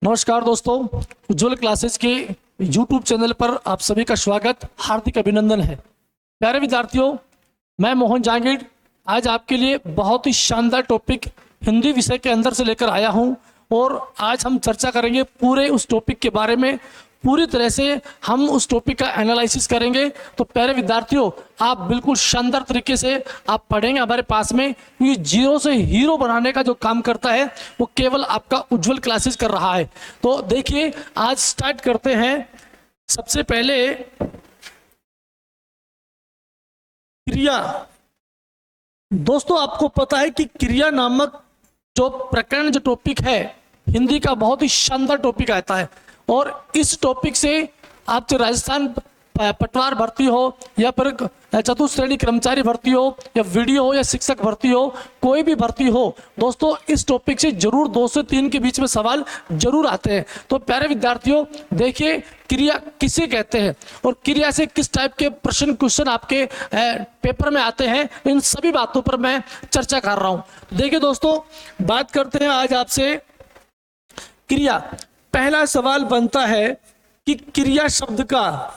नमस्कार दोस्तों, उज्ज्वल क्लासेस के यूट्यूब चैनल पर आप सभी का स्वागत, हार्दिक अभिनंदन है। प्यारे विद्यार्थियों, मैं मोहन जहांगीर आज आपके लिए बहुत ही शानदार टॉपिक हिंदी विषय के अंदर से लेकर आया हूं और आज हम चर्चा करेंगे पूरे उस टॉपिक के बारे में। पूरी तरह से हम उस टॉपिक का एनालिसिस करेंगे। तो प्यारे विद्यार्थियों, आप बिल्कुल शानदार तरीके से आप पढ़ेंगे हमारे पास में, क्योंकि जीरो से हीरो बनाने का जो काम करता है वो केवल आपका उज्ज्वल क्लासेस कर रहा है। तो देखिए, आज स्टार्ट करते हैं। सबसे पहले क्रिया। दोस्तों, आपको पता है कि क्रिया नामक जो प्रकरण, जो टॉपिक है हिंदी का, बहुत ही शानदार टॉपिक आता है और इस टॉपिक से आप चाहे राजस्थान पटवार भर्ती हो या फिर चतुश्रेणी कर्मचारी भर्ती हो या वीडियो हो या शिक्षक भर्ती हो, कोई भी भर्ती हो, दोस्तों इस टॉपिक से जरूर 2 से 3 के बीच में सवाल जरूर आते हैं। तो प्यारे विद्यार्थियों, देखिए क्रिया किसे कहते हैं और क्रिया से किस टाइप के क्वेश्चन आपके पेपर में आते हैं, इन सभी बातों पर मैं चर्चा कर रहा हूं। देखिए दोस्तों, बात करते हैं आज आपसे क्रिया। पहला सवाल बनता है कि क्रिया शब्द का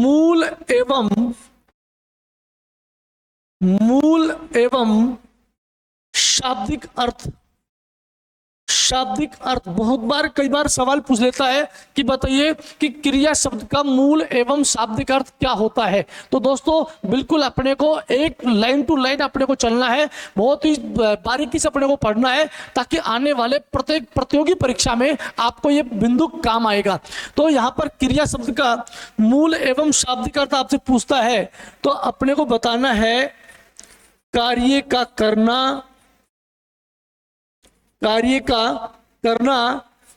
मूल एवं शाब्दिक अर्थ बहुत बार, कई बार सवाल पूछ लेता है कि बताइए कि क्रिया शब्द का मूल एवं शाब्दिक अर्थ क्या होता है। तो दोस्तों बिल्कुल अपने को एक लाइन टू लाइन अपने को चलना है, बहुत ही बारीकी से अपने को पढ़ना है, ताकि आने वाले प्रत्येक प्रतियोगी परीक्षा में आपको ये बिंदु काम आएगा। तो यहाँ पर क्रिया शब्द का मूल एवं शाब्दिक अर्थ आपसे पूछता है, तो अपने को बताना है कार्य का करना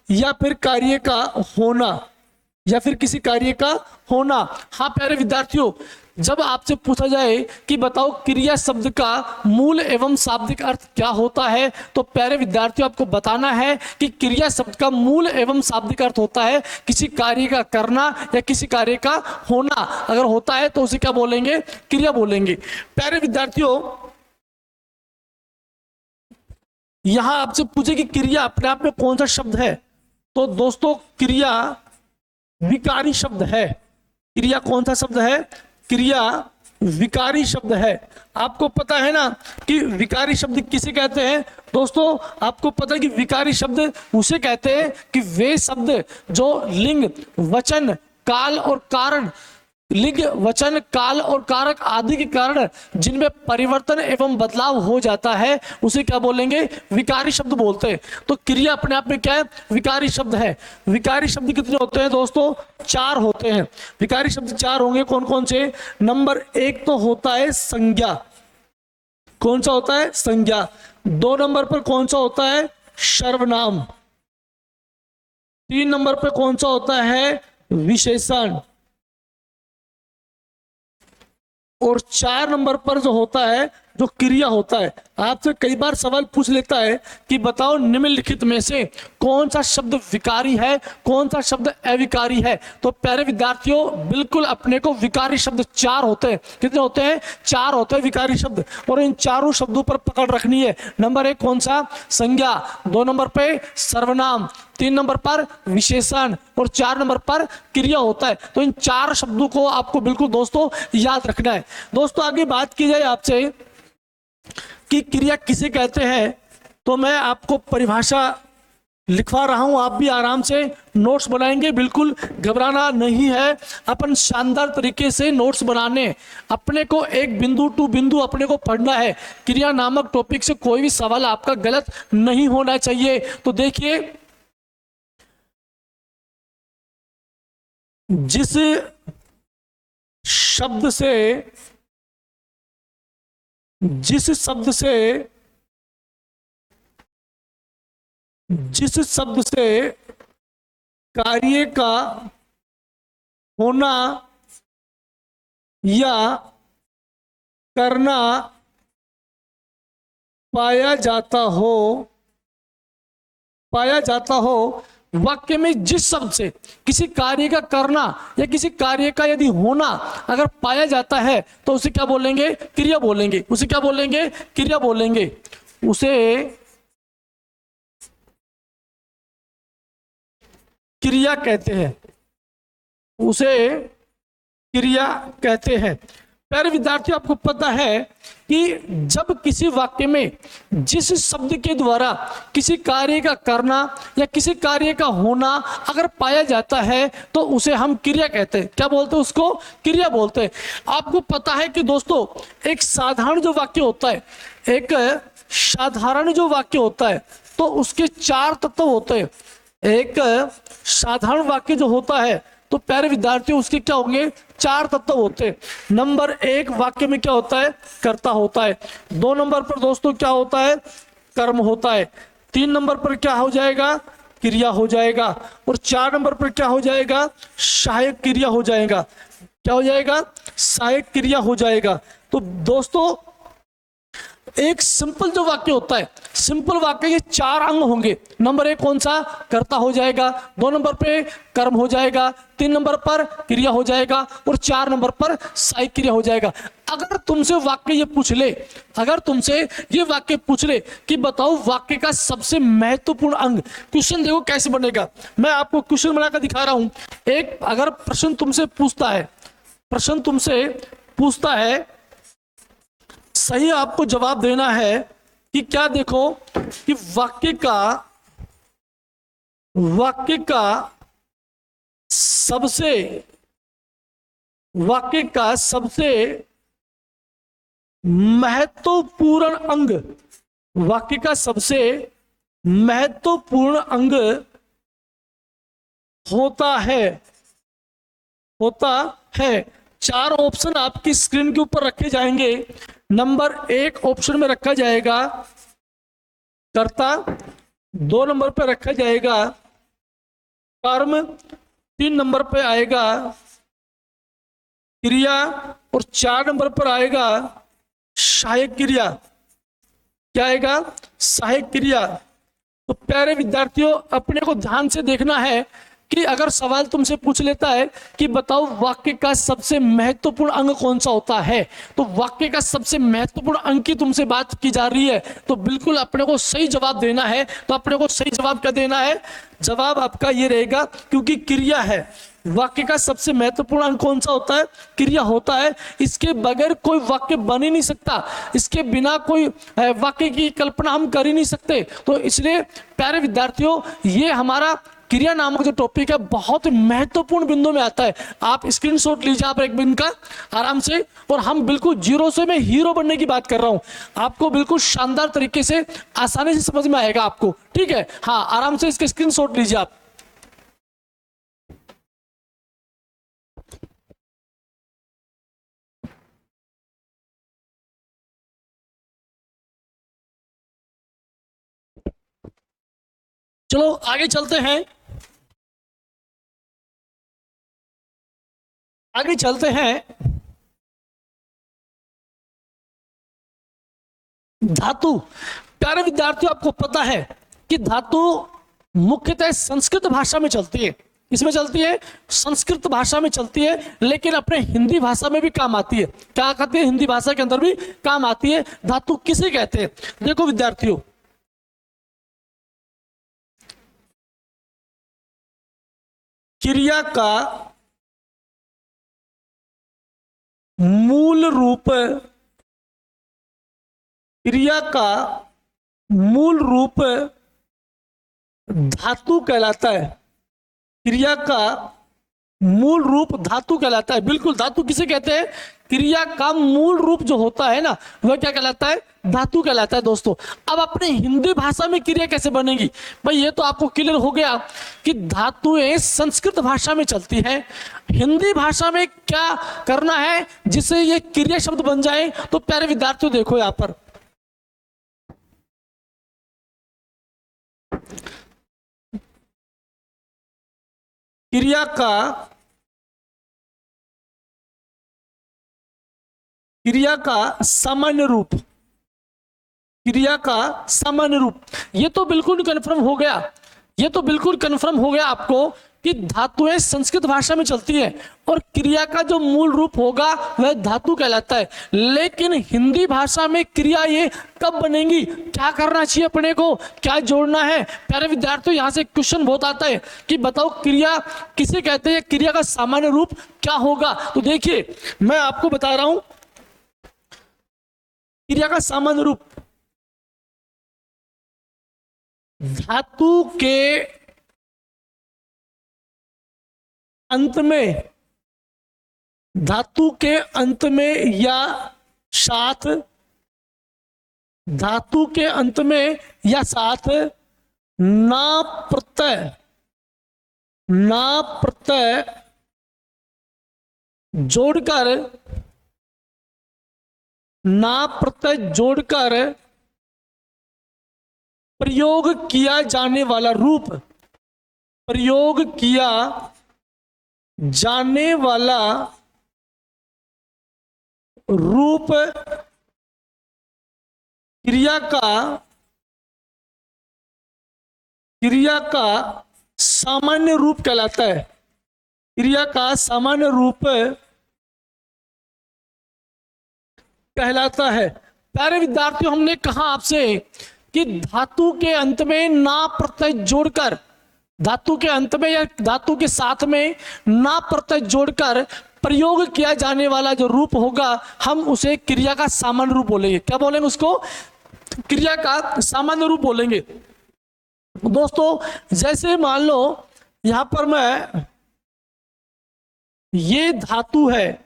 या फिर कार्य का होना, या फिर किसी कार्य का होना। हाँ प्यारे विद्यार्थियों, जब आपसे पूछा जाए कि बताओ क्रिया शब्द का मूल एवं शाब्दिक अर्थ क्या होता है, तो प्यारे विद्यार्थियों आपको बताना है कि क्रिया शब्द का मूल एवं शाब्दिक अर्थ होता है किसी कार्य का करना या किसी कार्य का होना। अगर होता है तो उसे क्या बोलेंगे? क्रिया बोलेंगे। प्यारे विद्यार्थियों, यहां आपसे पूछे कि क्रिया अपने आप में कौन सा शब्द है, तो दोस्तों क्रिया विकारी शब्द है। क्रिया कौन सा शब्द है? क्रिया विकारी शब्द है। आपको पता है ना कि विकारी शब्द किसे कहते हैं? दोस्तों आपको पता है कि विकारी शब्द उसे कहते हैं कि वे शब्द जो लिंग, वचन, काल और कारण, लिंग, वचन, काल और कारक आदि के कारण जिनमें परिवर्तन एवं बदलाव हो जाता है, उसे क्या बोलेंगे? विकारी शब्द बोलते हैं। तो क्रिया अपने आप में क्या है? विकारी शब्द है। विकारी शब्द कितने होते हैं दोस्तों? 4 होते हैं। विकारी शब्द 4 होंगे। कौन कौन से? नंबर 1 तो होता है संज्ञा। कौन सा होता है? संज्ञा। 2 नंबर पर कौन सा होता है? सर्वनाम। 3 नंबर पर कौन सा होता है? विशेषण। और 4 नंबर पर जो होता है, जो क्रिया होता है। आपसे कई बार सवाल पूछ लेता है कि बताओ निम्नलिखित में से कौन सा शब्द विकारी है, कौन सा शब्द अविकारी है। तो प्यारे विद्यार्थियों, बिल्कुल अपने को विकारी शब्द 4 होते हैं। कितने होते हैं? 4 होते हैं विकारी शब्द, और इन चारों शब्दों पर पकड़ रखनी है। नंबर 1 कौन सा? संज्ञा। 2 नंबर पे सर्वनाम, 3 नंबर पर विशेषण और 4 नंबर पर क्रिया होता है। तो इन 4 शब्दों को आपको बिल्कुल दोस्तों याद रखना है। दोस्तों आगे बात की जाए आपसे कि क्रिया किसे कहते हैं, तो मैं आपको परिभाषा लिखवा रहा हूं। आप भी आराम से नोट्स बनाएंगे, बिल्कुल घबराना नहीं है। अपन शानदार तरीके से नोट्स बनाने, अपने को एक बिंदु टू बिंदु अपने को पढ़ना है। क्रिया नामक टॉपिक से कोई भी सवाल आपका गलत नहीं होना चाहिए। तो देखिए, जिस शब्द से कार्य का होना या करना पाया जाता हो वाक्य में जिस शब्द से किसी कार्य का करना या किसी कार्य का यदि होना अगर पाया जाता है तो उसे क्या बोलेंगे? क्रिया बोलेंगे। उसे क्या बोलेंगे? क्रिया बोलेंगे। उसे क्रिया कहते हैं। उसे क्रिया कहते हैं। प्यारे विद्यार्थियों, आपको पता है कि जब किसी वाक्य में जिस शब्द के द्वारा किसी कार्य का करना या किसी कार्य का होना अगर पाया जाता है तो उसे हम क्रिया कहते हैं। क्या बोलते हैं? उसको क्रिया बोलते हैं। आपको पता है कि दोस्तों, एक साधारण जो वाक्य होता है, एक साधारण जो वाक्य होता है तो उसके 4 तत्व होते हैं। एक साधारण वाक्य जो होता है तो प्यारे विद्यार्थियों उसके क्या होंगे? 4 तत्व होते हैं। नंबर 1, वाक्य में क्या होता है? कर्ता होता है। 2 नंबर पर दोस्तों क्या होता है? कर्म होता है। 3 नंबर पर क्या हो जाएगा? क्रिया हो जाएगा। और 4 नंबर पर क्या हो जाएगा? सहायक क्रिया हो जाएगा। क्या हो जाएगा? सहायक क्रिया हो जाएगा। तो दोस्तों, एक सिंपल जो वाक्य होता है, सिंपल वाक्य के 4 अंग होंगे। नंबर 1 कौन सा? कर्ता हो जाएगा। 2 नंबर पे कर्म हो जाएगा। 3 नंबर पर क्रिया हो जाएगा और 4 नंबर पर सहायक क्रिया हो जाएगा। अगर तुमसे वाक्य ये पूछ ले, अगर तुमसे ये वाक्य पूछ ले कि बताओ वाक्य का सबसे महत्वपूर्ण अंग, क्वेश्चन देखो कैसे बनेगा। मैं आपको क्वेश्चन बनाकर दिखा रहा हूं। एक अगर प्रश्न तुमसे पूछता है, प्रश्न तुमसे पूछता है, सही आपको जवाब देना है कि क्या? देखो कि वाक्य का सबसे महत्वपूर्ण अंग, वाक्य का सबसे महत्वपूर्ण अंग होता है। 4 ऑप्शन आपकी स्क्रीन के ऊपर रखे जाएंगे। नंबर 1 ऑप्शन में रखा जाएगा कर्ता, 2 नंबर पे रखा जाएगा कर्म, 3 नंबर पे आएगा क्रिया और 4 नंबर पर आएगा सहायक क्रिया। क्या आएगा? सहायक क्रिया। तो प्यारे विद्यार्थियों, अपने को ध्यान से देखना है कि अगर सवाल तुमसे पूछ लेता है कि बताओ वाक्य का सबसे महत्वपूर्ण अंग कौन सा होता है, तो वाक्य का सबसे महत्वपूर्ण अंग की तुमसे बात की जा रही है तो बिल्कुल अपने को सही जवाब देना है। तो अपने को सही जवाब क्या देना है? जवाब आपका ये रहेगा, क्योंकि क्रिया है। वाक्य का सबसे महत्वपूर्ण अंग कौन सा होता है? क्रिया होता है। इसके बगैर कोई वाक्य बन ही नहीं सकता, इसके बिना कोई वाक्य की कल्पना हम कर ही नहीं सकते। तो इसलिए प्यारे विद्यार्थियों, ये हमारा क्रिया नामक जो टॉपिक है बहुत महत्वपूर्ण बिंदु में आता है। आप स्क्रीनशॉट लीजिए आप एक बिंदु का आराम से, और हम बिल्कुल जीरो से मैं हीरो बनने की बात कर रहा हूं। आपको बिल्कुल शानदार तरीके से आसानी से समझ में आएगा आपको, ठीक है? हाँ, आराम से इसके स्क्रीनशॉट लीजिए आप। चलो आगे चलते हैं, आगे चलते हैं। धातु। प्यारे विद्यार्थियों, आपको पता है कि धातु मुख्यतः संस्कृत भाषा में चलती है। इसमें चलती है? संस्कृत भाषा में चलती है, लेकिन अपने हिंदी भाषा में भी काम आती है। क्या कहते हैं? हिंदी भाषा के अंदर भी काम आती है। धातु किसे कहते हैं? देखो विद्यार्थियों, क्रिया का मूल रूप, क्रिया का मूल रूप धातु कहलाता है। क्रिया का मूल रूप धातु कहलाता है। बिल्कुल, धातु किसे कहते हैं? क्रिया का मूल रूप जो होता है ना, वह क्या कहलाता है? धातु कहलाता है। दोस्तों, अब अपने हिंदी भाषा में क्रिया कैसे बनेगी? भाई ये तो आपको क्लियर हो गया कि धातुएं संस्कृत भाषा में चलती हैं। हिंदी भाषा में क्या करना है जिससे ये क्रिया शब्द बन जाए? तो प्यारे विद्यार्थियों देखो यहां पर, क्रिया का सामान्य रूप, क्रिया का सामान्य रूप, ये तो बिल्कुल कन्फर्म हो गया। ये तो बिल्कुल कंफर्म हो गया आपको कि धातुएं संस्कृत भाषा में चलती हैं और क्रिया का जो मूल रूप होगा वह धातु कहलाता है। लेकिन हिंदी भाषा में क्रिया ये कब बनेंगी, क्या करना चाहिए अपने को, क्या जोड़ना है। प्यारे विद्यार्थियों, यहाँ से क्वेश्चन बहुत आता है कि बताओ क्रिया किसे कहते हैं, क्रिया का सामान्य रूप क्या होगा। तो देखिए मैं आपको बता रहा हूं क्रिया का सामान्य रूप धातु के अंत में, धातु के अंत में या साथ, धातु के अंत में या साथ ना प्रत्यय जोड़कर, ना प्रत्यय जोड़कर प्रयोग किया जाने वाला रूप, प्रयोग किया जाने वाला रूप क्रिया का सामान्य रूप कहलाता है। क्रिया का सामान्य रूप कहलाता है। प्यारे विद्यार्थियों, हमने कहा आपसे कि धातु के अंत में ना प्रत्यय जोड़कर, धातु के अंत में या धातु के साथ में ना प्रत्यय जोड़कर प्रयोग किया जाने वाला जो रूप होगा हम उसे क्रिया का सामान्य रूप बोलेंगे। क्या बोलेंगे उसको? क्रिया का सामान्य रूप बोलेंगे। दोस्तों जैसे मान लो यहां पर मैं, ये धातु है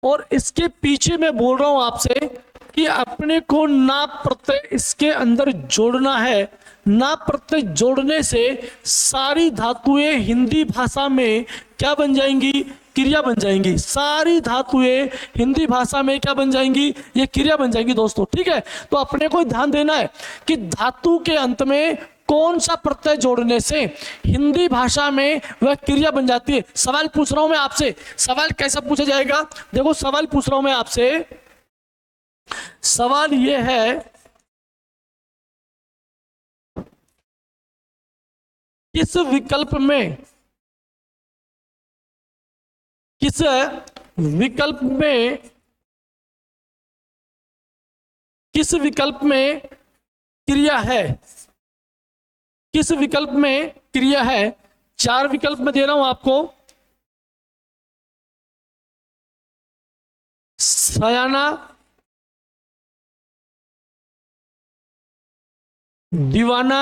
और इसके पीछे मैं बोल रहा हूं आपसे कि अपने को ना प्रत्यय इसके अंदर जोड़ना है। ना प्रत्यय जोड़ने से सारी धातुएं हिंदी भाषा में क्या बन जाएंगी? क्रिया बन जाएंगी। सारी धातुएं हिंदी भाषा में क्या बन जाएंगी? ये क्रिया बन जाएंगी दोस्तों, ठीक है। तो अपने को ध्यान देना है कि धातु के अंत में कौन सा प्रत्यय जोड़ने से हिंदी भाषा में वह क्रिया बन जाती है। सवाल पूछ रहा हूं मैं आपसे, सवाल कैसा पूछा जाएगा? देखो सवाल पूछ रहा हूं मैं आपसे, सवाल यह है किस विकल्प में, किस विकल्प में, किस विकल्प में क्रिया है, किस विकल्प में क्रिया है। 4 विकल्प में दे रहा हूं आपको। सयाना, दीवाना,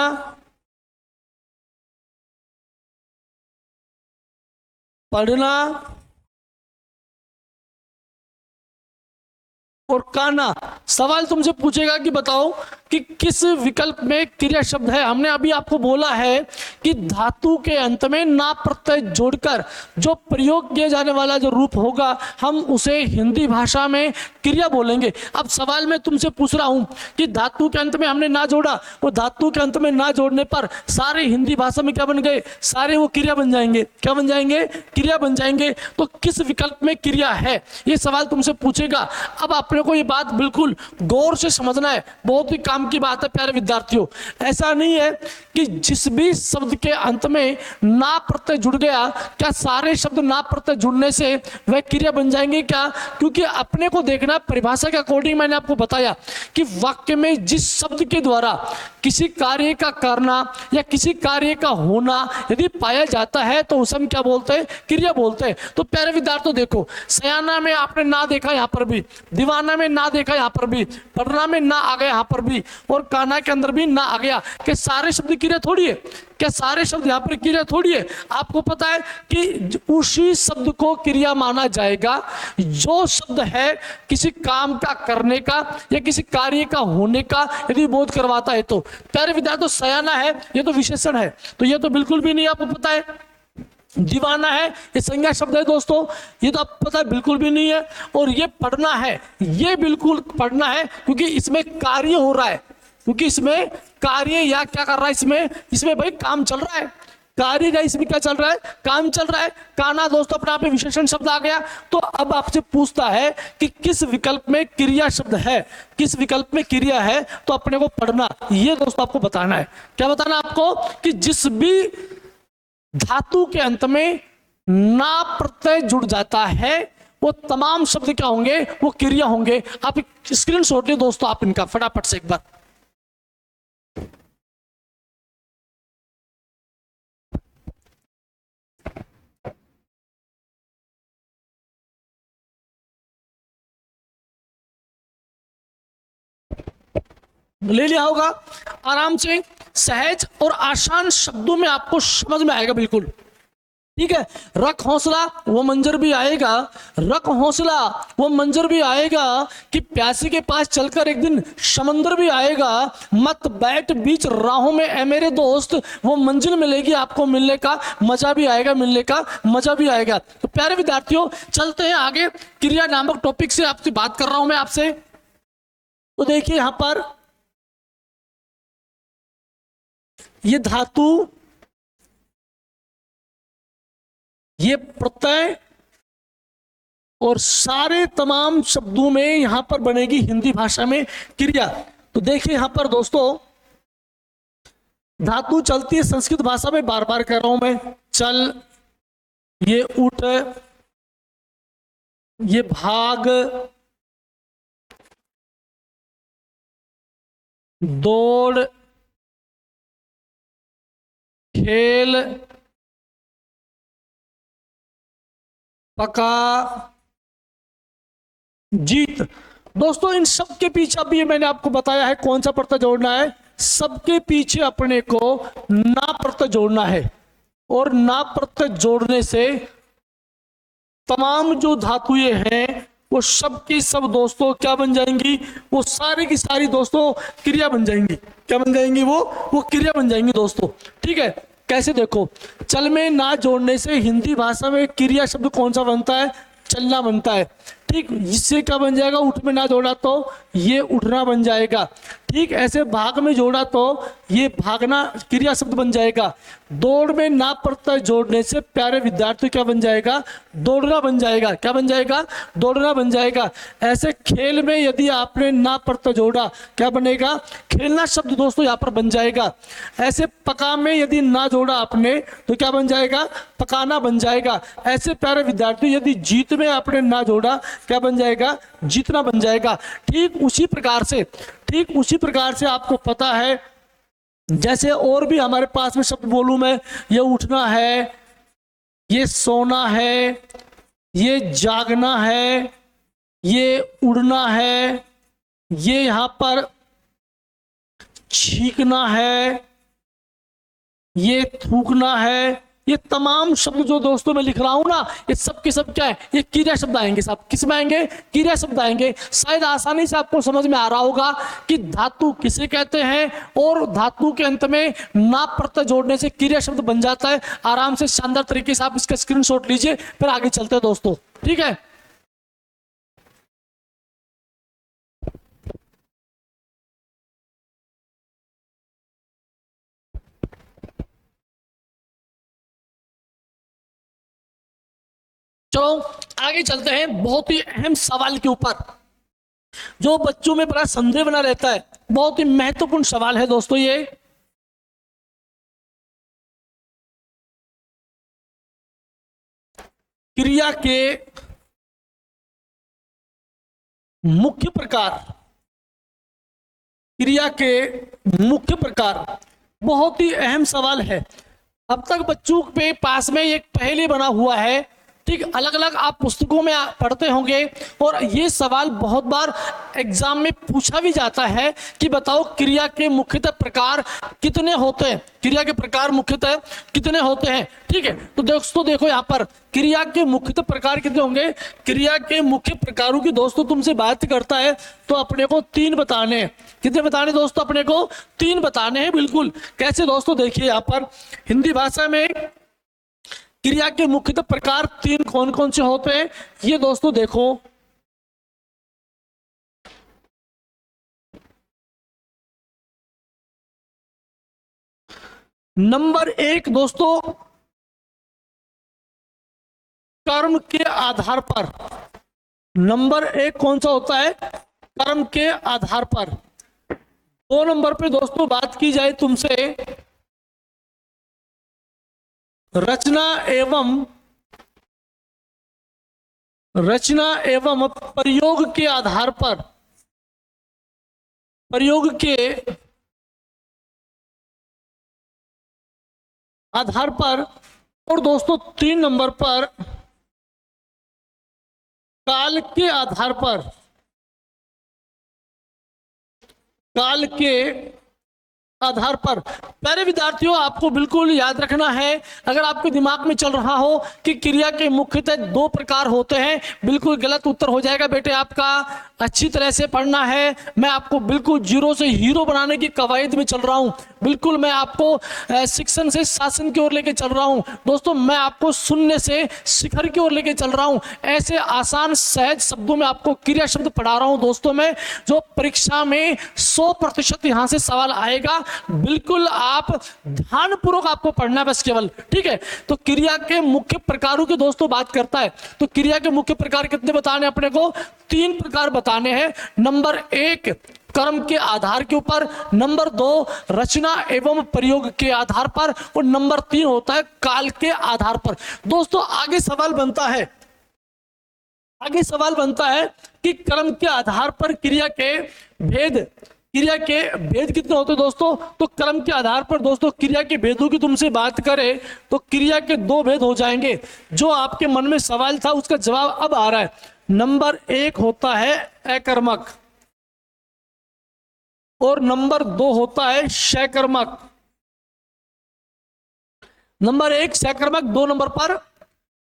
पढ़ना और काना। सवाल तुमसे पूछेगा कि बताओ कि किस विकल्प में क्रिया शब्द है। हमने अभी आपको बोला है कि धातु के अंत में ना प्रत्यय जोड़कर जो प्रयोग किया जाने वाला जो रूप होगा हम उसे हिंदी भाषा में क्रिया बोलेंगे। अब सवाल में तुमसे पूछ रहा हूं कि धातु के अंत में हमने ना जोड़ा, वो धातु के अंत में ना जोड़ने पर सारे हिंदी भाषा में क्या बन गए? सारे वो क्रिया बन जाएंगे। क्या बन जाएंगे? क्रिया बन जाएंगे। तो किस विकल्प में क्रिया है, ये सवाल तुमसे पूछेगा। अब अपने को ये बात बिल्कुल गौर से समझना है, बहुत ही काम की बात है प्यारे विद्यार्थियों। ऐसा नहीं है कि जिस भी शब्द के अंत में ना प्रत्यय जुड़ गया, क्या सारे शब्द ना प्रत्यय जुड़ने से वह क्रिया बन जाएंगे? क्या? क्योंकि अपने को देखना परिभाषा के अकॉर्डिंग मैंने आपको बताया कि वाक्य में जिस शब्द के द्वारा किसी कार्य का करना या किसी कार्य का होना यदि पाया जाता है तो उसे हम क्या बोलते हैं? क्रिया बोलते हैं। तो प्यारे विद्यार्थियों देखो, सयाना में आपने ना देखा, यहां पर भी दीवाना में ना देखा, यहां पर भी पढ़ना में ना आ गया, यहां पर भी, और काना के अंदर भी ना आ गया। क्या सारे शब्द क्रिया थोड़ी है? क्या सारे शब्द यहां पर क्रिया थोड़ी है? आपको पता है कि उसी शब्द को क्रिया माना जाएगा जो शब्द है किसी काम का करने का या किसी कार्य का होने का यदि बोध करवाता है। तो प्यारे विद्यार्थियों सयाना है, ये तो विशेषण है, तो ये तो बिल्कुल भी नहीं, आपको पता है। दीवाना है, ये संज्ञा शब्द है दोस्तों, ये तो आपको पता है बिल्कुल भी नहीं है। और ये पढ़ना है, ये बिल्कुल पढ़ना है क्योंकि इसमें कार्य हो रहा है, क्योंकि इसमें कार्य या क्या कर रहा है, इसमें भाई काम चल रहा है। कार्य का इसमें क्या चल रहा है, काम चल रहा है। काना दोस्तों अपने आप में विशेषण शब्द आ गया। तो अब आपसे पूछता है कि किस विकल्प में क्रिया शब्द है, किस विकल्प में क्रिया है, तो अपने को पढ़ना, ये दोस्तों आपको बताना है। क्या बताना आपको, कि जिस भी धातु के अंत में ना प्रत्यय जुड़ जाता है वो तमाम शब्द क्या होंगे, वो क्रिया होंगे। आप स्क्रीनशॉट ले दोस्तों आप इनका फटाफट से एक बार। ले लिया होगा आराम से, सहज और आसान शब्दों में आपको समझ में आएगा बिल्कुल। ठीक है, रख हौसला वो मंजर भी आएगा, रख हौसला वो मंजर भी आएगा, कि प्यासी के पास चलकर एक दिन समंदर भी आएगा, मत बैठ बीच राहों में ए मेरे दोस्त, वो मंजिल मिलेगी आपको मिलने का मजा भी आएगा, मिलने का मजा भी आएगा। तो प्यारे विद्यार्थियों चलते हैं आगे, क्रिया नामक टॉपिक से आपसे बात कर रहा हूं मैं आपसे। तो देखिए यहां पर ये धातु, ये प्रत्यय और सारे तमाम शब्दों में यहां पर बनेगी हिंदी भाषा में क्रिया। तो देखिए यहां पर दोस्तों धातु चलती है संस्कृत भाषा में, बार बार कह रहा हूं मैं, चल, ये उठ, ये भाग, दौड़, खेल, पका, जीत। दोस्तों इन सब के पीछे अभी मैंने आपको बताया है कौन सा प्रत्यय जोड़ना है, सबके पीछे अपने को ना प्रत्यय जोड़ना है। और ना प्रत्यय जोड़ने से तमाम जो धातुएं हैं वो सब की सब दोस्तों क्या बन जाएंगी, वो सारी की सारी दोस्तों क्रिया बन जाएंगी। क्या बन जाएंगी, वो क्रिया बन जाएंगी दोस्तों। ठीक है, कैसे देखो, चल में ना जोड़ने से हिंदी भाषा में क्रिया शब्द कौन सा बनता है, चलना बनता है। ठीक, इससे क्या बन जाएगा, उठ में ना जोड़ा तो ये उठना बन जाएगा। ठीक, ऐसे भाग में जोड़ा तो ये भागना क्रिया शब्द बन जाएगा। दौड़ में ना प्रत्यय जोड़ने से प्यारे विद्यार्थी क्या बन जाएगा, दौड़ना बन जाएगा। क्या बन जाएगा, दौड़ना बन जाएगा। ऐसे खेल में यदि आपने ना प्रत्यय जोड़ा क्या बनेगा, खेलना शब्द दोस्तों यहाँ पर बन जाएगा। ऐसे पका में यदि ना जोड़ा आपने तो क्या बन जाएगा, पकाना बन जाएगा। ऐसे प्यारे विद्यार्थी यदि जीत में आपने ना जोड़ा क्या बन जाएगा, जीतना बन जाएगा। ठीक उसी प्रकार से आपको पता है, जैसे और भी हमारे पास में शब्द बोलूं मैं, ये उठना है, ये सोना है, ये जागना है, ये उड़ना है, ये यहां पर छींकना है, ये थूकना है, ये तमाम शब्द जो दोस्तों मैं लिख रहा हूं ना, ये सब के सब क्या है, ये क्रिया शब्द आएंगे। सब किस में आएंगे, क्रिया शब्द आएंगे। शायद आसानी से आपको समझ में आ रहा होगा कि धातु किसे कहते हैं, और धातु के अंत में ना प्रत्यय जोड़ने से क्रिया शब्द बन जाता है। आराम से शानदार तरीके से आप इसका स्क्रीनशॉट लीजिए, फिर आगे चलते हैं दोस्तों। ठीक है, चलो आगे चलते हैं बहुत ही अहम सवाल के ऊपर, जो बच्चों में बड़ा संदेह बना रहता है। बहुत ही महत्वपूर्ण सवाल है दोस्तों ये। क्रिया के मुख्य प्रकार, क्रिया के मुख्य प्रकार बहुत ही अहम सवाल है। अब तक बच्चों के पास में एक पहेली बना हुआ है। ठीक, अलग अलग आप पुस्तकों में पढ़ते होंगे, और ये सवाल बहुत बार एग्जाम में पूछा भी जाता है कि बताओ क्रिया के मुख्यतः प्रकार कितने होते हैं, क्रिया के प्रकार मुख्यतः कितने होते हैं। ठीक है, तो दोस्तों देखो यहाँ पर क्रिया के मुख्यतः प्रकार कितने होंगे। क्रिया के मुख्य प्रकारों की दोस्तों तुमसे बात करता है तो अपने को 3 बताने हैं। कितने बताने दोस्तों, अपने को 3 बताने हैं। बिल्कुल, कैसे दोस्तों, देखिए यहाँ पर हिंदी भाषा में क्रिया के मुख्यतः प्रकार 3 कौन कौन से होते हैं, ये दोस्तों देखो। नंबर एक दोस्तों, कर्म के आधार पर। नंबर एक कौन सा होता है? कर्म के आधार पर। दो नंबर पे दोस्तों बात की जाए तुमसे, रचना एवं प्रयोग के आधार पर। प्रयोग के आधार पर। और दोस्तों तीन नंबर पर काल के आधार पर। काल के आधार पर। प्यारे विद्यार्थियों, आपको बिल्कुल याद रखना है, अगर आपके दिमाग में चल रहा हो कि क्रिया के मुख्यतः दो प्रकार होते हैं, बिल्कुल गलत उत्तर हो जाएगा बेटे आपका। अच्छी तरह से पढ़ना है। मैं आपको बिल्कुल जीरो से हीरो बनाने की कवायद में चल रहा हूं। बिल्कुल मैं आपको शिक्षण से शासन की ओर लेके चल रहा हूं दोस्तों। मैं आपको शून्य से शिखर की ओर लेके चल रहा हूं। ऐसे आसान सहज शब्दों में आपको क्रिया शब्द पढ़ा रहा हूं दोस्तों मैं, जो परीक्षा में 100% यहां से सवाल आएगा। बिल्कुल आप ध्यानपूर्वक आपको पढ़ना है बस केवल, ठीक है। तो क्रिया के मुख्य प्रकारों की दोस्तों बात करता है, तो क्रिया के मुख्य प्रकार कितने बताने अपने को? 3 प्रकार बताने हैं। नंबर 1 कर्म के आधार के ऊपर, नंबर 2 रचना एवं प्रयोग के आधार पर, और नंबर 3 होता है काल के आधार पर। दोस्तों आगे सवाल बनता है, कि कर्म के आधार पर क्रिया के भेद कितने होते हैं दोस्तों? तो कर्म के आधार पर दोस्तों क्रिया के भेदों की तुमसे बात करें तो क्रिया के 2 भेद हो जाएंगे। जो आपके मन में सवाल था उसका जवाब अब आ रहा है। नंबर 1 होता है अकर्मक, और नंबर 2 होता है शकर्मक। नंबर 1 सकर्मक, 2 नंबर पर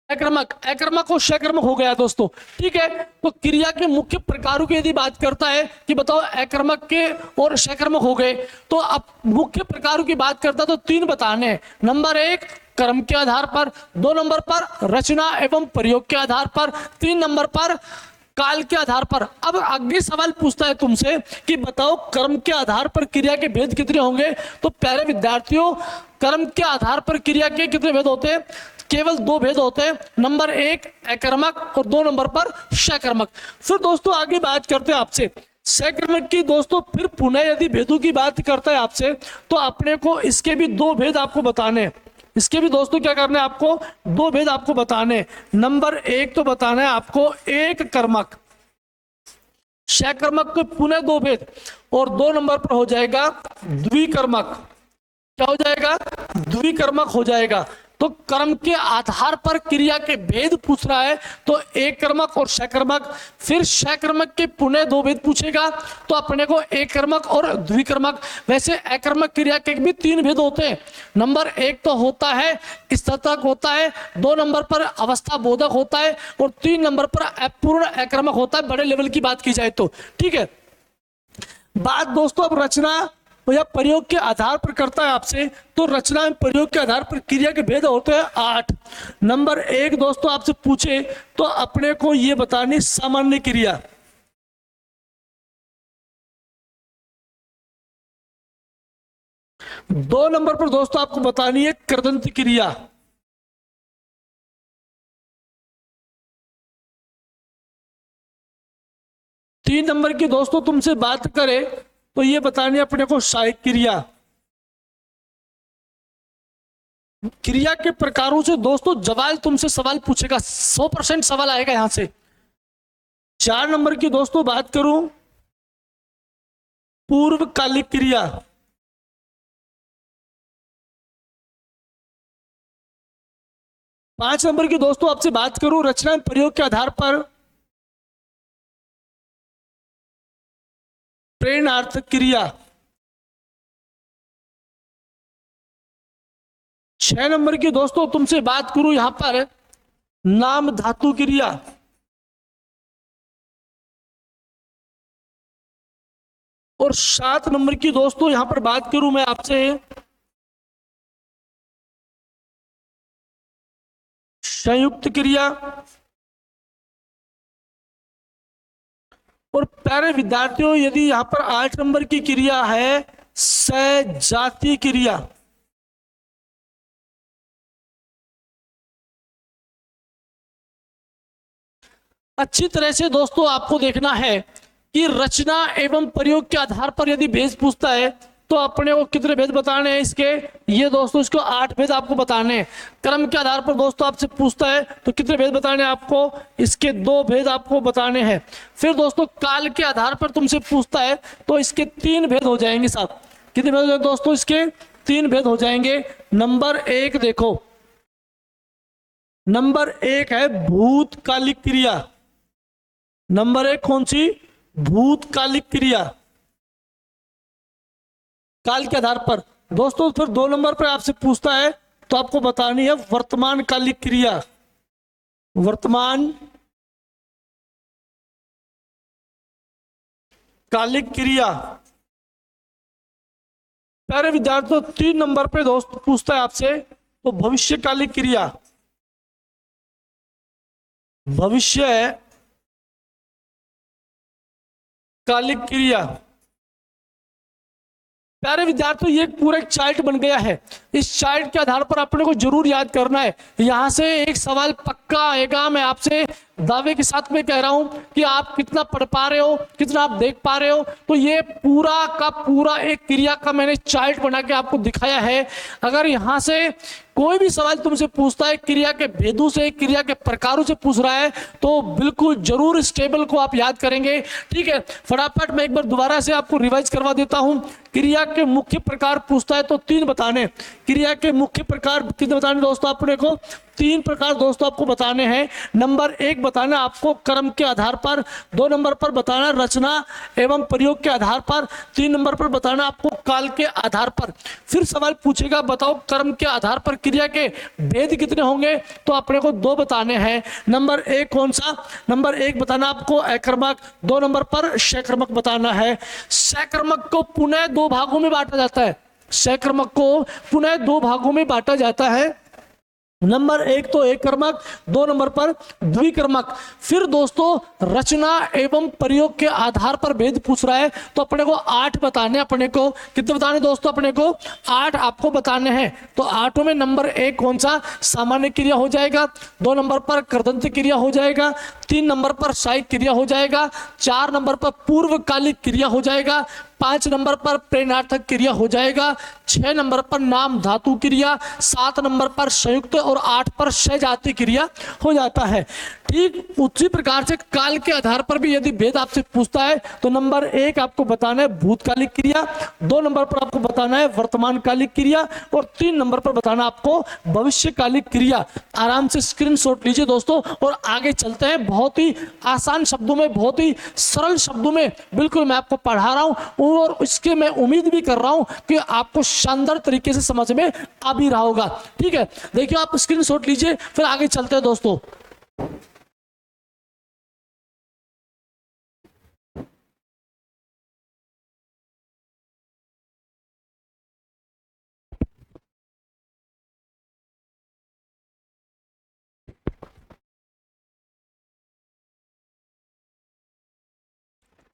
अकर्मक और शकर्मक हो गया दोस्तों, ठीक है। तो क्रिया के मुख्य प्रकारों की यदि बात करता है कि बताओ अकर्मक के और शकर्मक हो गए, तो अब मुख्य प्रकारों की बात करता तो 3 बताने हैं। नंबर 1 कर्म के आधार पर, 2 नंबर पर रचना एवं प्रयोग के आधार पर, 3 नंबर पर काल के आधार पर। अब आगे सवाल पूछता है तुमसे कि बताओ कर्म के आधार पर क्रिया के भेद कितने होंगे? तो प्यारे विद्यार्थियों, कर्म के आधार पर क्रिया के कितने भेद होते हैं? केवल 2 भेद होते हैं। नंबर 1 अकर्मक और 2 नंबर पर शकर्मक। फिर दोस्तों आगे बात करते हैं आपसे सकर्मक की। दोस्तों फिर पुनः यदि भेदों की बात करता है आपसे, तो अपने को इसके भी 2 भेद आपको बताने हैं। इसके भी दोस्तों क्या करना है आपको? 2 भेद आपको बताने। नंबर 1 तो बताना है आपको एक कर्मक, शकर्मक को पुनः 2 भेद, और 2 नंबर पर हो जाएगा द्विकर्मक। क्या हो जाएगा? द्विकर्मक हो जाएगा। तो कर्म के आधार पर क्रिया के भेद पूछ रहा है, तो एक कर्मक और शकर्मक। फिर शकर्मक के पुनः 2 भेद पूछेगा, तो अपने को एक कर्मक और द्विकर्मक। वैसे अकर्मक क्रिया के भी 3 भेद होते हैं। नंबर 1 तो होता है स्थितक होता है, 2 नंबर पर अवस्था बोधक होता है, और 3 नंबर पर अपूर्ण अकर्मक होता है, बड़े लेवल की बात की जाए तो, ठीक है। बात दोस्तों अब रचना या प्रयोग के आधार पर करता है आपसे, तो रचना एवं प्रयोग के आधार पर क्रिया के भेद होते हैं 8। नंबर 1 दोस्तों आपसे पूछे तो अपने को यह बतानी सामान्य क्रिया। दो नंबर पर दोस्तों आपको बतानी है कृदंत क्रिया। तीन नंबर की दोस्तों तुमसे बात करें तो ये बतानी है अपने को सहायक क्रिया। क्रिया के प्रकारों से दोस्तों जवाब तुमसे सवाल पूछेगा, 100% सवाल आएगा यहां से। 4 नंबर की दोस्तों बात करूं पूर्वकालिक क्रिया। 5 नंबर की दोस्तों आपसे बात करूं रचना प्रयोग के आधार पर प्रेरणार्थक क्रिया। 6 नंबर की दोस्तों तुमसे बात करूं यहां पर नाम धातु क्रिया। और 7 नंबर की दोस्तों यहां पर बात करूं मैं आपसे संयुक्त क्रिया। और प्यारे विद्यार्थियों यदि यहां पर 8 नंबर की क्रिया है सजातीय क्रिया। अच्छी तरह से दोस्तों आपको देखना है कि रचना एवं प्रयोग के आधार पर यदि भेद पूछता है तो अपने को कितने भेद बताने हैं इसके, ये दोस्तों इसको 8 भेद आपको बताने हैं। क्रम के आधार पर दोस्तों आपसे पूछता है तो कितने भेद बताने हैं आपको, इसके 2 भेद आपको बताने हैं। फिर दोस्तों काल के आधार पर तुमसे पूछता है तो इसके 3 भेद हो जाएंगे साहब। कितने भेद हो जाएंगे दोस्तों, इसके 3 भेद हो जाएंगे। नंबर 1 देखो, नंबर 1 है भूतकालिक क्रिया। नंबर 1 कौन सी, भूतकालिक क्रिया, काल के आधार पर। दोस्तों फिर 2 नंबर पर आपसे पूछता है तो आपको बतानी है वर्तमान कालिक क्रिया। वर्तमान कालिक क्रिया। प्यारे विद्यार्थियों 3 नंबर पे दोस्त पूछता है आपसे तो भविष्यकालिक क्रिया। भविष्य कालिक क्रिया। प्यारे विद्यार्थियों ये पूरा एक चार्ट बन गया है। इस चार्ट के आधार पर अपने को जरूर याद करना है। यहां से एक सवाल पक्का आएगा, मैं आपसे दावे के साथ में कह रहा हूं कि आप कितना पढ़ पा रहे हो, कितना आप देख पा रहे हो। तो ये पूरा का पूरा एक क्रिया का मैंने चार्ट बना के आपको दिखाया है। अगर यहां से कोई भी सवाल तुमसे पूछता है क्रिया के भेदों से, क्रिया के प्रकारों से पूछ रहा है तो बिल्कुल जरूर इस टेबल को आप याद करेंगे। ठीक है, फटाफट मैं एक बार दोबारा से आपको रिवाइज करवा देता हूं। क्रिया के मुख्य प्रकार पूछता है तो 3 बताने। क्रिया के मुख्य प्रकार कितने बताने दोस्तों, अपने को 3 प्रकार दोस्तों आपको बताने हैं। नंबर 1 बताना आपको क्रम के आधार पर, 2 नंबर पर बताना रचना एवं प्रयोग के आधार पर, 3 नंबर पर बताना आपको काल के आधार पर। फिर सवाल पूछेगा बताओ क्रम के आधार पर क्रिया के भेद कितने होंगे, तो अपने को 2 बताने हैं। नंबर 1 कौन सा, नंबर 1 बताना आपको अक्रमक, 2 नंबर पर सक्रमक बताना है। सक्रमक को पुनः 2 भागों में बांटा जाता है। सक्रमक को पुनः 2 भागों में बांटा जाता है। नंबर 1 तो एक क्रमक, 2 नंबर पर द्विक्रमक। फिर दोस्तों रचना एवं प्रयोग के आधार पर भेद पूछ रहा है तो अपने को 8 बताने। अपने को कितने बताने दोस्तों, अपने को 8 आपको बताने हैं। तो 8 में नंबर 1 कौन सा, सामान्य क्रिया हो जाएगा, 2 नंबर पर कृदंत क्रिया हो जाएगा, 3 नंबर पर सहायक क्रिया हो जाएगा, 4 नंबर पर पूर्वकालिक क्रिया हो जाएगा, 5 नंबर पर प्रेरणार्थक क्रिया हो जाएगा, 6 नंबर पर नाम धातु क्रिया, 7 नंबर पर संयुक्त और 8 पर सजातीय क्रिया हो जाता है। ठीक उसी प्रकार से काल के आधार पर भी यदि भेद आपसे पूछता है तो नंबर 1 आपको बताना है भूतकालिक क्रिया, 2 नंबर पर आपको बताना है वर्तमान कालिक क्रिया और 3 नंबर पर बताना आपको भविष्यकालिक क्रिया। आराम से स्क्रीनशॉट लीजिए दोस्तों और आगे चलते हैं। बहुत ही आसान शब्दों में, बहुत ही सरल शब्दों में बिल्कुल मैं आपको पढ़ा रहा हूं और इसके मैं उम्मीद भी कर रहा हूं कि आपको शानदार तरीके से समझ में आ भी रहा होगा। ठीक है, देखिए आप स्क्रीनशॉट लीजिए, फिर आगे चलते हैं दोस्तों।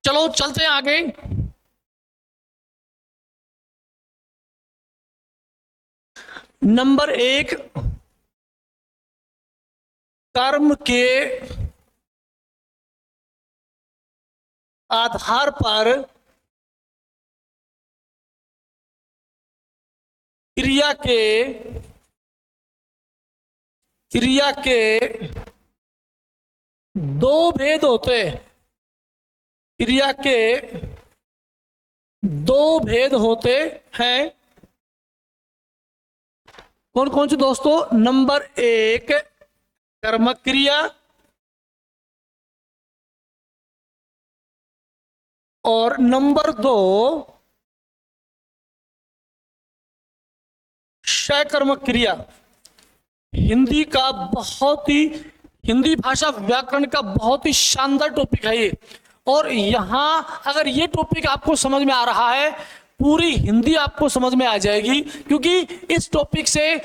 चलो चलते हैं आगे। नंबर 1 कर्म के आधार पर क्रिया के 2 भेद होते हैं। क्रिया के 2 भेद होते हैं। कौन कौन से दोस्तों, नंबर 1 कर्मक क्रिया और नंबर 2 सकर्मक क्रिया। हिंदी का बहुत ही, हिंदी भाषा व्याकरण का बहुत ही शानदार टॉपिक है ये। और यहां अगर ये टॉपिक आपको समझ में आ रहा है पूरी हिंदी आपको समझ में आ जाएगी, क्योंकि इस टॉपिक से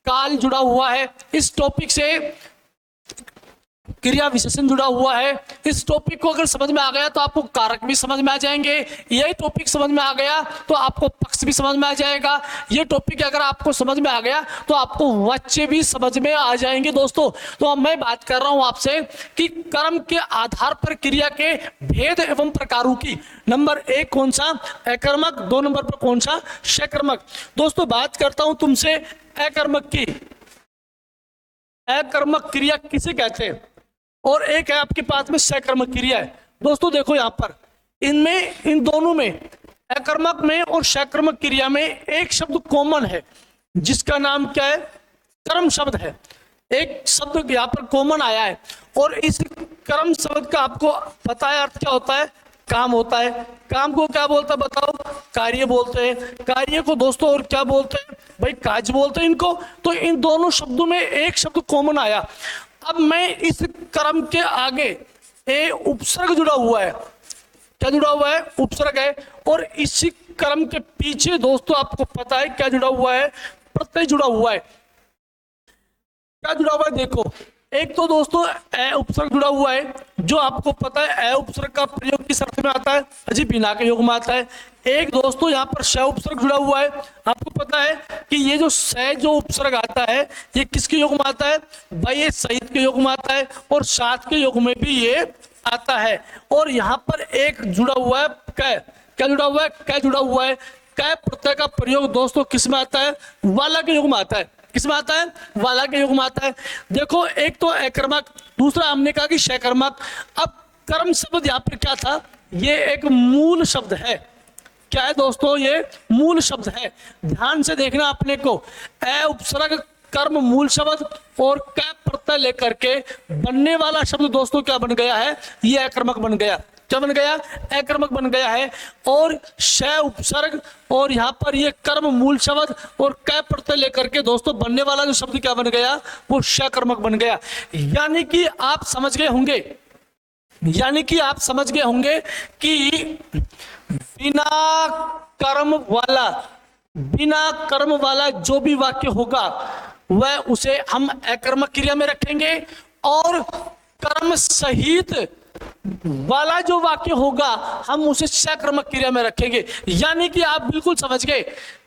काल जुड़ा हुआ है, इस टॉपिक से क्रिया विशेषण जुड़ा हुआ है। इस टॉपिक को अगर समझ में आ गया तो आपको कारक भी समझ में आ जाएंगे। यही टॉपिक समझ में आ गया तो आपको पक्ष भी समझ में आ जाएगा। ये टॉपिक अगर आपको समझ में आ गया तो आपको वाच्य भी समझ में आ जाएंगे दोस्तों। तो अब मैं बात कर रहा हूं आपसे कि कर्म के आधार पर क्रिया के भेद एवं प्रकारों की। नंबर 1 कौन सा? अकर्मक। 2 नंबर पर कौन सा? सकर्मक। दोस्तों बात करता हूं तुमसे अकर्मक की। अकर्मक क्रिया किसे कहते हैं? और एक है आपके पास में सकर्मक क्रिया है। दोस्तों देखो यहां पर इन दोनों में, अकर्मक में और सकर्मक क्रिया में एक शब्द कॉमन है जिसका नाम क्या है? कर्म शब्द है। एक शब्द यहाँ पर कॉमन आया है और इस कर्म शब्द का आपको पता है अर्थ क्या होता है? काम होता है। काम को क्या बोलता है बताओ? कार्य बोलते हैं। कार्य को दोस्तों और क्या बोलते हैं भाई? कार्य बोलते हैं इनको। तो इन दोनों शब्दों में एक शब्द कॉमन आया। अब मैं इस कर्म के आगे ए उपसर्ग जुड़ा हुआ है। क्या जुड़ा हुआ है? उपसर्ग है। और इसी कर्म के पीछे दोस्तों आपको पता है क्या जुड़ा हुआ है? प्रत्यय जुड़ा हुआ है। क्या जुड़ा हुआ है देखो, एक तो दोस्तों ए उपसर्ग जुड़ा हुआ है जो आपको पता है ए उपसर्ग का प्रयोग किस अर्थ में आता है? अजी बिना के योग में आता है। एक दोस्तों यहाँ पर श उपसर्ग जुड़ा हुआ है। आपको पता है कि ये जो स जो उपसर्ग आता है ये किसके योग में आता है भाई? ये सहित के योग में आता है और साथ के योग में भी ये आता है। और यहाँ पर एक जुड़ा हुआ है क। क्या जुड़ा हुआ है? क जुड़ा हुआ है। क प्रत्यय का प्रयोग दोस्तों किस में आता है? वाला के योग में आता है। किस में आता है? वाला के योग में आता है। देखो एक तो अकर्मक, दूसरा हमने कहा कि सकर्मक। अब कर्म शब्द यहाँ पर क्या था? ये एक मूल शब्द है। क्या है दोस्तों? ये मूल शब्द है। ध्यान से देखना अपने को, ए उपसर्ग कर्म मूल शब्द और क प्रत्यय लेकर के बनने वाला शब्द दोस्तों क्या बन गया है? ये अकर्मक बन गया। क्या बन गया? अकर्मक बन गया है। और श उपसर्ग और यहाँ पर ये कर्म मूल शब्द और क प्रत्यय लेकर के दोस्तों बनने वाला जो शब्द क्या बन गया? वो सकर्मक बन गया। यानी कि आप समझ गए होंगे कि बिना कर्म वाला जो भी वाक्य होगा वह उसे हम अकर्मक क्रिया में रखेंगे और कर्म सहित वाला जो वाक्य होगा हम उसे सकर्मक क्रिया में रखेंगे। यानी कि आप बिल्कुल समझ गए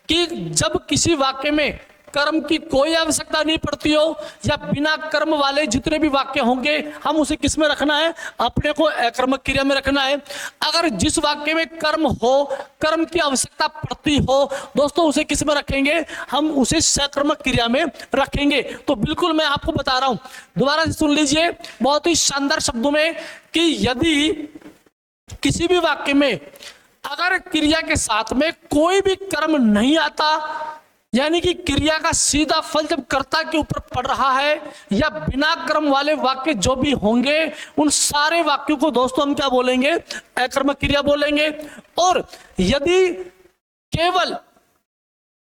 कि जब किसी वाक्य में कर्म की कोई आवश्यकता नहीं पड़ती हो या बिना कर्म वाले जितने भी वाक्य होंगे हम उसे किस में रखना है? अपने को अकर्मक क्रिया में रखना है। अगर जिस वाक्य में कर्म हो, कर्म की आवश्यकता पड़ती हो दोस्तों उसे किस में रखेंगे? हम उसे सकर्मक क्रिया में रखेंगे। तो बिल्कुल मैं आपको बता रहा हूं, दोबारा से सुन लीजिए बहुत ही शानदार शब्दों में कि यदि किसी भी वाक्य में अगर क्रिया के साथ में कोई भी कर्म नहीं आता, यानी कि क्रिया का सीधा फल जब कर्ता के ऊपर पड़ रहा है या बिना कर्म वाले वाक्य जो भी होंगे उन सारे वाक्यों को दोस्तों हम क्या बोलेंगे? अकर्मक क्रिया बोलेंगे। और यदि केवल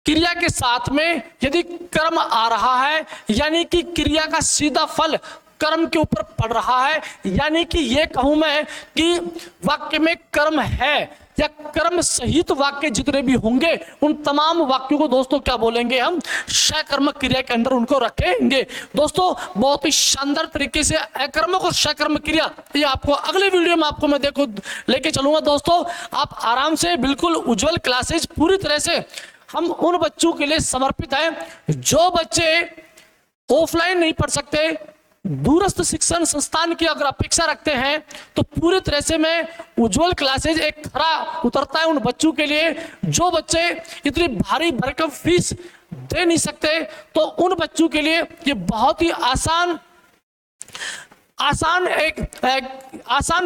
क्रिया के साथ में यदि कर्म आ रहा है यानी कि क्रिया का सीधा फल कर्म के ऊपर पड़ रहा है, यानी कि ये कहूं मैं कि वाक्य में कर्म है या कर्म सहित वाक्य जितने भी होंगे उन तमाम वाक्यों को दोस्तों क्या बोलेंगे? हम सकर्मक क्रिया के अंदर उनको रखेंगे। दोस्तों बहुत ही शानदार तरीके से अकर्मक और सकर्मक क्रिया ये आपको अगले वीडियो में आपको मैं देखो लेके चलूंगा। दोस्तों आप आराम से बिल्कुल उज्जवल क्लासेज पूरी तरह से हम उन बच्चों के लिए समर्पित हैं जो बच्चे ऑफलाइन नहीं पढ़ सकते, दूरस्थ शिक्षण संस्थान की अगर अपेक्षा रखते हैं तो पूरी तरह से मैं उज्जवल क्लासेज एक खरा उतरता है उन बच्चों के लिए जो बच्चे इतनी भारी भरकम फीस दे नहीं सकते। तो उन बच्चों के लिए ये बहुत ही आसान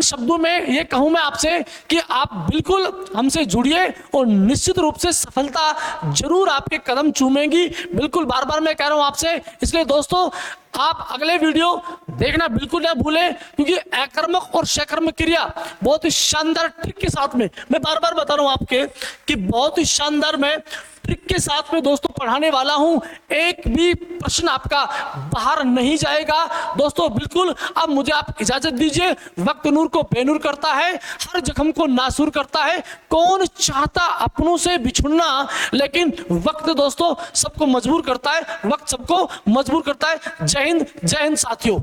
शब्दों में ये कहूं मैं आपसे कि आप बिल्कुल हमसे जुड़िए और निश्चित रूप से सफलता जरूर आपके कदम चूमेगी। बिल्कुल बार बार मैं कह रहा हूं आपसे, इसलिए दोस्तों आप अगले वीडियो देखना बिल्कुल ना भूलें क्योंकि अकर्मक और सकर्मक क्रिया बहुत ही शानदार ट्रिक के साथ में मैं बार बार बता रहा हूं आपके कि बहुत ही शानदार मैं ट्रिक के साथ में दोस्तों पढ़ाने वाला हूं। एक भी प्रश्न आपका बाहर नहीं जाएगा दोस्तों। बिल्कुल अब मुझे आप इजाजत दीजिए। वक्त नूर को बेनूर करता है, हर जख्म को नासूर करता है। कौन चाहता अपनों से बिछुड़ना, लेकिन वक्त दोस्तों सबको मजबूर करता है, वक्त सबको मजबूर करता है। जय हिंद साथियों।